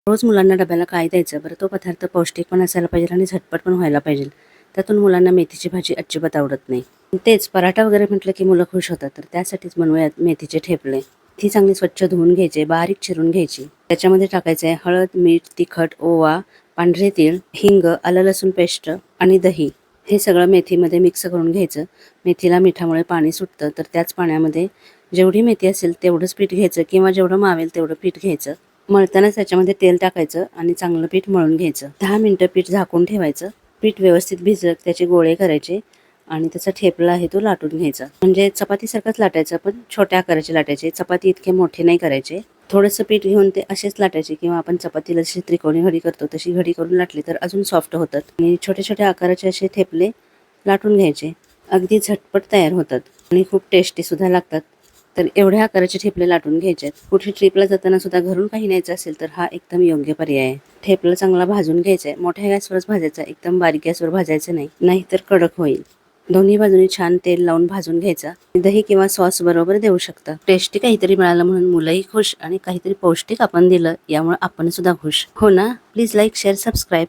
रोज मुलांना डब्याला काय द्यायचं बरं? तो पदार्थ पौष्टिक पण असायला पाहिजे आणि झटपट पण व्हायला पाहिजे. त्यातून मुलांना मेथीची भाजी अजिबात आवडत नाही. तेच पराठा वगैरे म्हटलं की मुलं खुश होतात. तर त्यासाठीच बनवूयात मेथीचे ठेपले. मेथी चांगली स्वच्छ धुवून घ्यायची, बारीक चिरून घ्यायची. त्याच्यामध्ये टाकायचं आहे हळद, मीठ, तिखट, ओवा, पांढरे तीळ, हिंग, आलं लसूण पेस्ट आणि दही. हे सगळं मेथीमध्ये मिक्स करून घ्यायचं. मेथीला मिठामुळे पाणी सुटतं, तर त्याच पाण्यामध्ये जेवढी मेथी असेल तेवढंच पीठ घ्यायचं किंवा जेवढं मावेल तेवढं पीठ घ्यायचं. मळतानाच त्याच्यामध्ये तेल टाकायचं आणि चांगलं पीठ मळून घ्यायचं. 10 मिनिटं पीठ झाकून ठेवायचं. पीठ व्यवस्थित भिजलं त्याचे गोळे करायचे आणि त्याचा ठेपला आहे तो लाटून घ्यायचा. म्हणजे चपातीसारखंच लाटायचं, पण छोट्या आकाराचे लाटायचे. चपाती इतके मोठे नाही करायचे. थोडंसं पीठ घेऊन ते असेच लाटायचे किंवा आपण चपातीला जशी त्रिकोणी घडी करतो तशी घडी करून लाटली तर अजून सॉफ्ट होतात. आणि छोटे छोटे आकाराचे असे ठेपले लाटून घ्यायचे. अगदी झटपट तयार होतात आणि खूप टेस्टी सुद्धा लागतात. तर एवढ्या आकाराचे ठेपले लाटून घ्यायचे आहेत. कुठे ट्रिपला जाताना सुद्धा घरून काही न्यायचं असेल तर हा एकदम योग्य पर्याय आहे. ठेपला चांगला भाजून घ्यायचा आहे. मोठ्या गॅसवरच भाजायचा, एकदम बारीक गॅसवर भाजायचं नाही, नाहीतर कडक होईल. दोन्ही बाजूनी छान तेल लावून भाजून घ्यायचा. दही किंवा सॉस बरोबर देऊ शकता. टेस्टी काहीतरी मिळालं म्हणून मुलंही खुश आणि काहीतरी पौष्टिक आपण दिलं यामुळे आपण सुद्धा खुश. हो ना? Please like, share, subscribe.